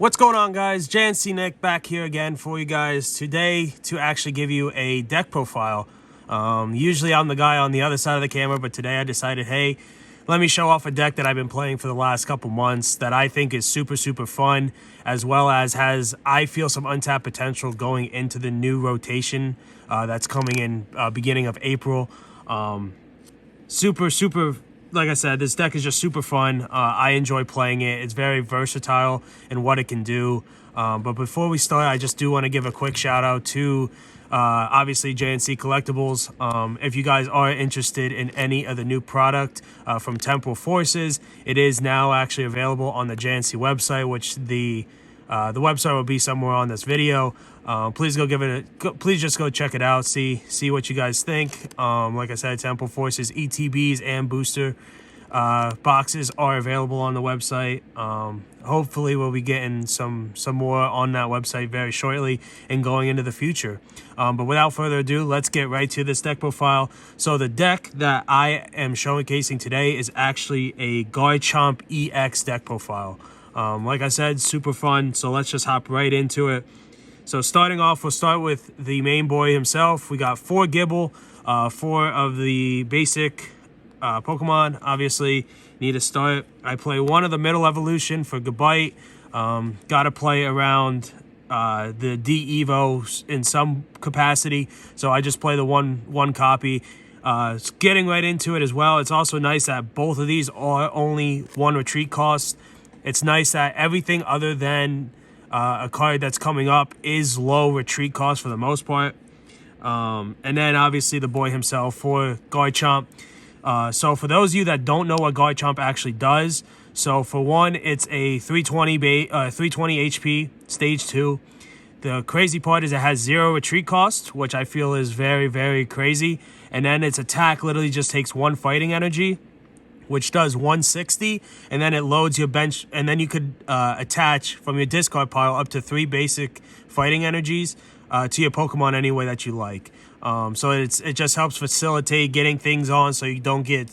What's going on, guys? JNC Nick back here again for you guys today to actually give you a deck profile. Usually I'm the guy on the other side of the camera, but today I decided, hey, let me show off a deck that I've been playing for the last couple months that I think is super fun, as well as has, I feel, some untapped potential going into the new rotation that's coming in beginning of April. Super, like I said, this deck is just super fun. I enjoy playing it. It's very versatile in what it can do. But before we start, I just do want to give a quick shout out to obviously JNC Collectibles. If you guys are interested in any of the new product from Temporal Forces, it is now actually available on the JNC website, which the website will be somewhere on this video. Please go give it a please just go check it out, see what you guys think. Like I said, Temporal Forces ETBs and booster boxes are available on the website. Hopefully we'll be getting some more on that website very shortly and going into the future. But without further ado, let's get right to this deck profile. So the deck that I am showcasing today is actually a Garchomp EX deck profile. Like I said, super fun, so let's just hop right into it. So starting off, we'll start with the main boy himself. We got 4 Gibble, 4 of the basic Pokemon. Obviously, need to start. I play 1 of the middle evolution for Gabite. Got to play around the D-Evo in some capacity, so I just play the one copy. Getting right into it as well, it's also nice that both of these are only 1 retreat cost. It's nice that everything other than a card that's coming up is low retreat cost for the most part. And then obviously the boy himself for Garchomp. So for those of you that don't know what Garchomp actually does, so for one, it's a 320 HP, stage 2. The crazy part is it has 0 retreat cost, which I feel is very crazy. And then its attack literally just takes 1 fighting energy, which does 160, and then it loads your bench, and then you could attach from your discard pile up to 3 basic fighting energies to your Pokemon any way that you like. So it just helps facilitate getting things on so you don't get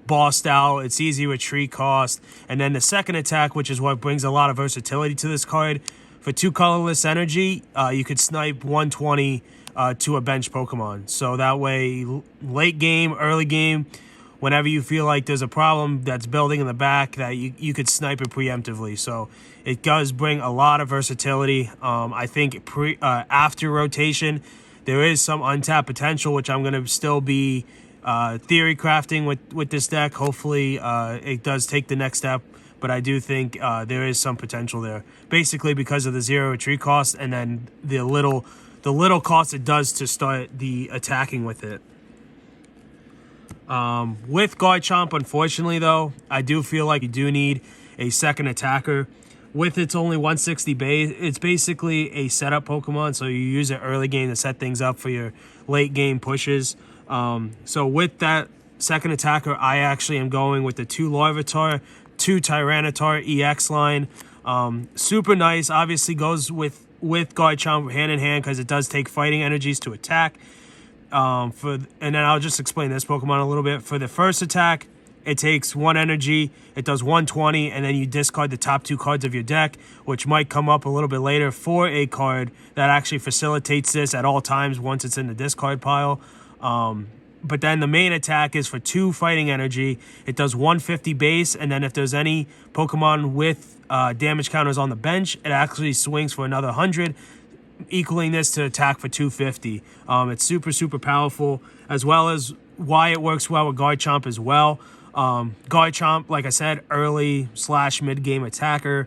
bossed out. It's easy retreat cost. And then the second attack, which is what brings a lot of versatility to this card, for 2 colorless energy, you could snipe 120 to a bench Pokemon. So that way, late game, early game, whenever you feel like there's a problem that's building in the back, that you could snipe it preemptively. So it does bring a lot of versatility. I think after rotation, there is some untapped potential, which I'm going to still be theory crafting with this deck. Hopefully it does take the next step, but I do think there is some potential there. Basically because of the 0 retreat cost and then the little cost it does to start the attacking with it. With Garchomp, unfortunately, though, I do feel like you do need a second attacker. With its only 160 base, it's basically a setup Pokemon, so you use it early game to set things up for your late game pushes. So with that second attacker, I actually am going with the 2 Larvitar, 2 Tyranitar EX line. Super nice, obviously goes with Garchomp hand in hand because it does take fighting energies to attack. And then I'll just explain this Pokemon a little bit. For the first attack, it takes 1 energy, it does 120, and then you discard the top 2 cards of your deck, which might come up a little bit later for a card that actually facilitates this at all times once it's in the discard pile. But then the main attack is for 2 fighting energy. It does 150 base, and then if there's any Pokemon with damage counters on the bench, it actually swings for another 100, equaling this to attack for 250. It's super powerful, as well as why it works well with Garchomp as well. Garchomp, like I said, early / mid-game attacker.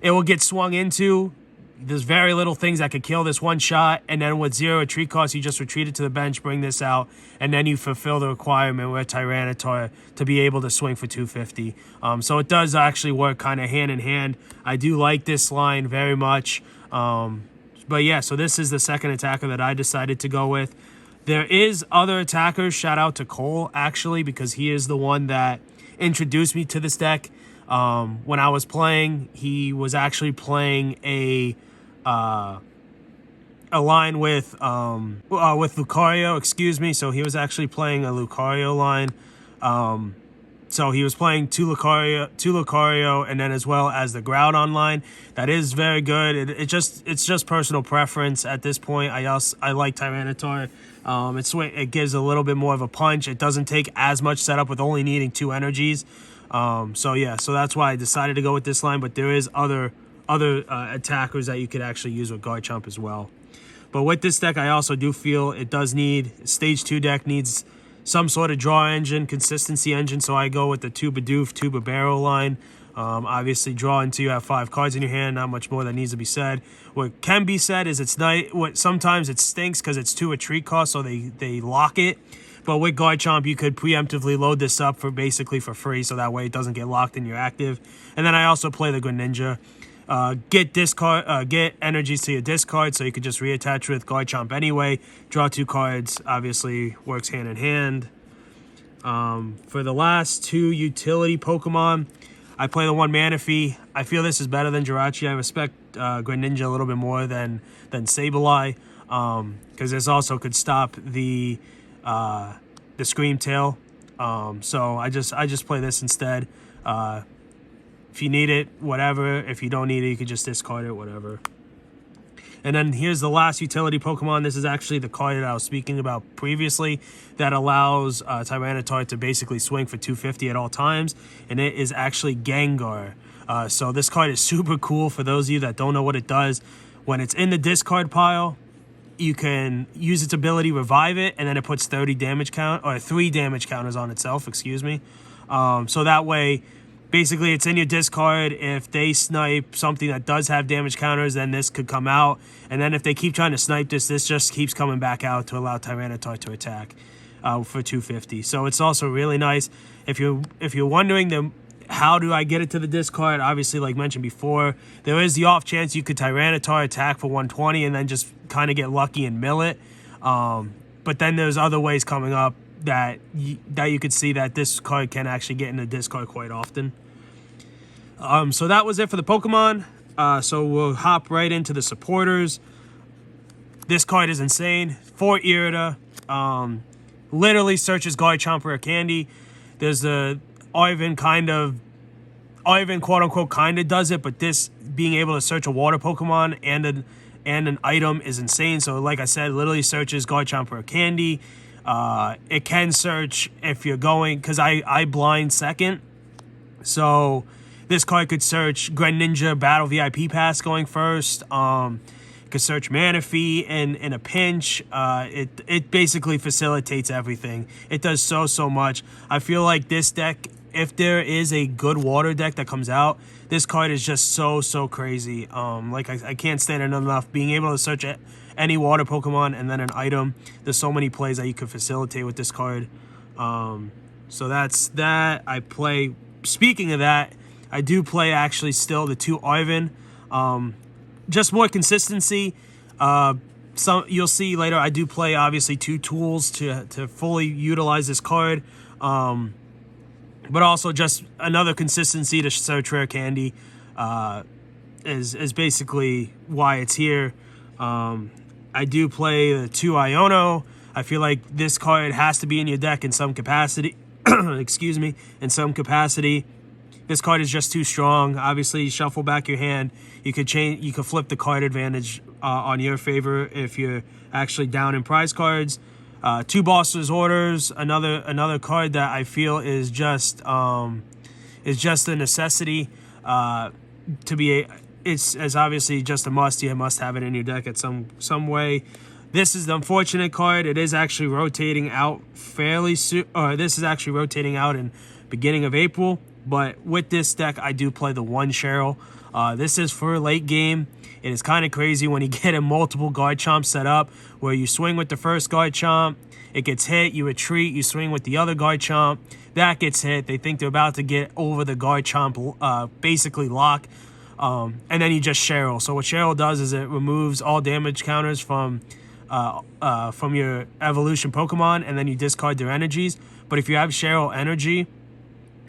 It will get swung into. There's very little things that could kill this one shot, and then with 0 retreat cost, you just retreat it to the bench, bring this out, and then you fulfill the requirement with Tyranitar to be able to swing for 250. So it does actually work kind of hand in hand. I do like this line very much. But yeah, so this is the second attacker that I decided to go with. There is other attackers. Shout out to Cole, actually, because he is the one that introduced me to this deck. When I was playing, he was actually playing a line with Lucario, excuse me. So he was actually playing a Lucario line. So he was playing two Lucario, and then as well as the Groudon line. That is very good. It's just personal preference at this point. I like Tyranitar. It gives a little bit more of a punch. It doesn't take as much setup with only needing 2 energies. So that's why I decided to go with this line. But there is other attackers that you could actually use with Garchomp as well. But with this deck, I also do feel it does need Stage 2 deck needs some sort of draw engine, consistency engine, so I go with the Tuba Doof, Tuba Barrel line. Obviously, draw until you have 5 cards in your hand. Not much more that needs to be said. What can be said is sometimes it stinks because it's 2 a treat cost, so they lock it. But with Garchomp, you could preemptively load this up for free, so that way it doesn't get locked in your active. And then I also play the Greninja. Get energies to your discard, so you could just reattach with Garchomp anyway. Draw 2 cards, obviously works hand in hand. For the last 2 utility Pokemon, I play the 1 Manaphy. I feel this is better than Jirachi. I respect Greninja a little bit more than Sableye, because this also could stop the Scream Tail. So I just play this instead. If you need it, whatever. If you don't need it, you could just discard it, whatever. And then here's the last utility Pokemon. This is actually the card that I was speaking about previously that allows Tyranitar to basically swing for 250 at all times. And it is actually Gengar. So this card is super cool for those of you that don't know what it does. When it's in the discard pile, you can use its ability, revive it, and then it puts 3 damage counters on itself, excuse me. So that way, basically, it's in your discard. If they snipe something that does have damage counters, then this could come out. And then if they keep trying to snipe this just keeps coming back out to allow Tyranitar to attack for 250. So it's also really nice. If you're wondering how do I get it to the discard, obviously, like mentioned before, there is the off chance you could Tyranitar attack for 120 and then just kind of get lucky and mill it. But then there's other ways coming up that you could see that this card can actually get in the discard quite often. So that was it for the Pokemon. So we'll hop right into the supporters. This card is insane. For Irida, literally searches Garchomp for a candy. There's the Ivan quote unquote kind of does it, but this being able to search a water Pokemon and an item is insane. So like I said, literally searches Garchomp for a candy. It can search if you're going, because I blind second, so this card could search Greninja Battle VIP Pass going first. Could search Manaphy in a pinch. It basically facilitates everything. It does so much. I feel like this deck, if there is a good water deck that comes out, this card is just so crazy. Like I can't state it enough. Being able to search any water Pokemon and then an item, there's so many plays that you could facilitate with this card. So that's that. I play, speaking of that, I do play actually still the 2 Ivan. Just more consistency. You'll see later, I do play obviously 2 tools to fully utilize this card. But also just another consistency to search rare candy is basically why it's here. I do play the 2 Iono. I feel like this card has to be in your deck in some capacity. Excuse me, in some capacity. This card is just too strong. Obviously, you shuffle back your hand. You could flip the card advantage on your favor if you're actually down in prize cards. 2 Boss's Orders, another card that I feel is just a necessity it's obviously just a must. You must have it in your deck at some way. This is the unfortunate card. It is actually rotating out fairly soon. This is actually rotating out in beginning of April. But with this deck, I do play the 1 Cheryl. This is for late game. It is kind of crazy when you get a multiple Garchomp set up where you swing with the first Garchomp, it gets hit, you retreat, you swing with the other Garchomp, that gets hit. They think they're about to get over the Garchomp, basically lock, and then you just Cheryl. So what Cheryl does is it removes all damage counters from your evolution Pokemon, and then you discard their energies. But if you have Cheryl energy,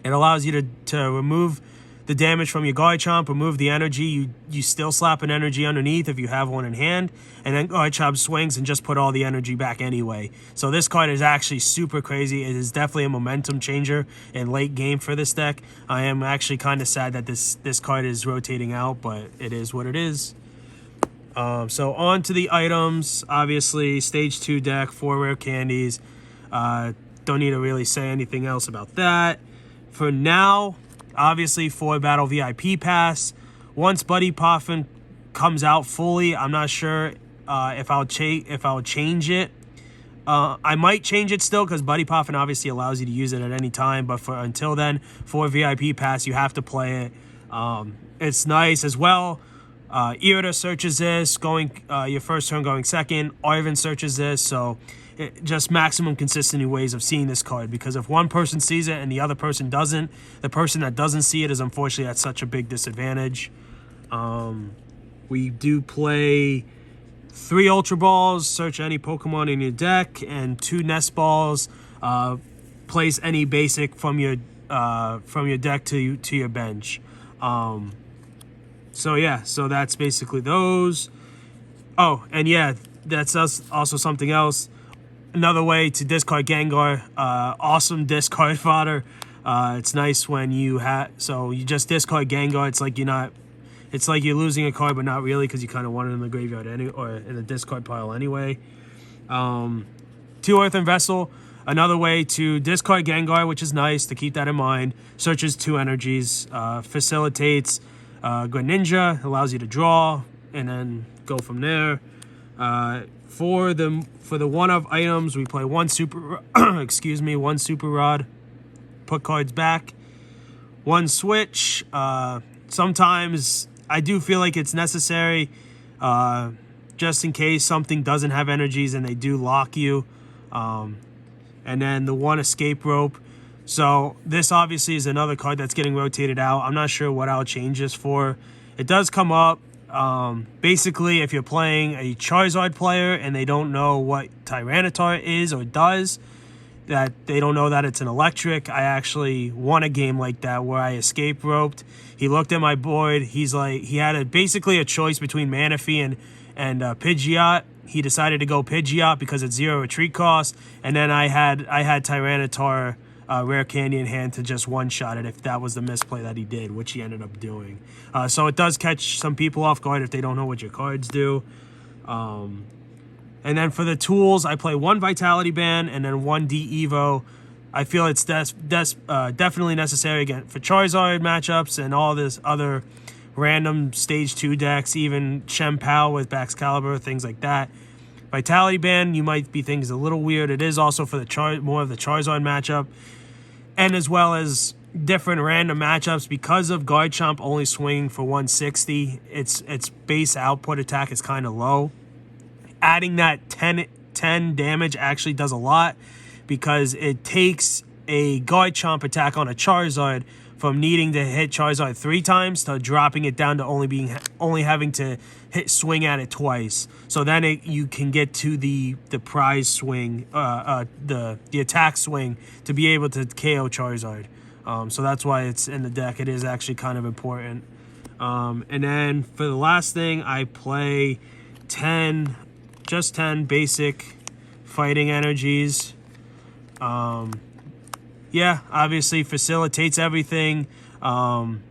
it allows you to remove the damage from your Garchomp, remove the energy. You still slap an energy underneath if you have one in hand, and then Garchomp swings and just put all the energy back anyway. So this card is actually super crazy. It is definitely a momentum changer in late game for this deck. I am actually kind of sad that this card is rotating out, but it is what it is. So on to the items. Obviously, Stage 2 deck, 4 rare candies. Don't need to really say anything else about that. For now, obviously, 4 Battle VIP Pass. Once Buddy Poffin comes out fully, I'm not sure if I'll change it. I might change it still because Buddy Poffin obviously allows you to use it at any time. But until then, 4 VIP Pass, you have to play it. It's nice as well. Irida searches this, your first turn going second. Arvin searches this, so just maximum consistency ways of seeing this card, because if one person sees it and the other person doesn't, the person that doesn't see it is unfortunately at such a big disadvantage. We do play 3 Ultra Balls, search any Pokemon in your deck, and 2 Nest Balls, place any basic from your deck to your bench. So yeah, so that's basically those. Oh, and yeah, that's also something else. Another way to discard Gengar, awesome discard fodder. It's nice when you just discard Gengar. It's like you're losing a card, but not really, because you kind of want it in the graveyard or in the discard pile anyway. 2 Earthen Vessel, another way to discard Gengar, which is nice to keep that in mind. Searches 2 energies, facilitates Greninja, allows you to draw and then go from there. For the 1-of items, we play 1 Super one Super Rod, put cards back. 1 Switch. Sometimes I do feel like it's necessary, just in case something doesn't have energies and they do lock you. And then the 1 Escape Rope. So this obviously is another card that's getting rotated out. I'm not sure what I'll change this for. It does come up. Basically, if you're playing a Charizard player and they don't know what Tyranitar is or does, that they don't know that it's an electric. I actually won a game like that where I escape roped. He looked at my board. He's like, he had basically a choice between Manaphy and Pidgeot. He decided to go Pidgeot because it's 0 retreat cost, and then I had Tyranitar rare candy in hand to just one-shot it if that was the misplay that he did, which he ended up doing. So it does catch some people off guard if they don't know what your cards do. And then for the tools, I play 1 Vitality Band and then 1 D-Evo. I feel it's definitely necessary again for Charizard matchups and all this other random Stage 2 decks, even Chien-Pao with Baxcalibur, things like that. Vitality Band, you might be thinking is a little weird. It is also for the more of the Charizard matchup, and as well as different random matchups. Because of Garchomp only swinging for 160, its base output attack is kind of low. Adding that 10 damage actually does a lot, because it takes a Garchomp attack on a Charizard from needing to hit Charizard 3 times to dropping it down to only having to swing at it twice. So then you can get to the prize swing, the attack swing, to be able to KO Charizard. So that's why it's in the deck. It is actually kind of important. And then for the last thing, I play 10 basic fighting energies. Yeah, obviously facilitates everything. You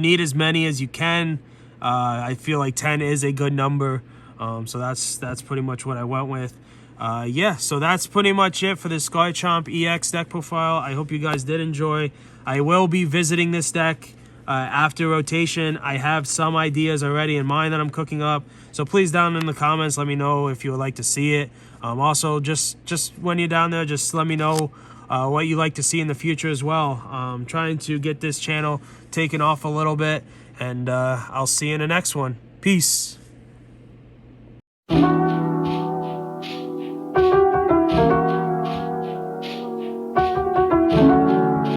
need as many as you can. I feel like 10 is a good number. So that's pretty much what I went with. Yeah, so that's pretty much it for this Garchomp EX deck profile. I hope you guys did enjoy. I will be visiting this deck after rotation. I have some ideas already in mind that I'm cooking up. So please, down in the comments, let me know if you would like to see it. Also, just when you're down there, just let me know what you like to see in the future as well. I'm trying to get this channel taken off a little bit, and I'll see you in the next one. Peace.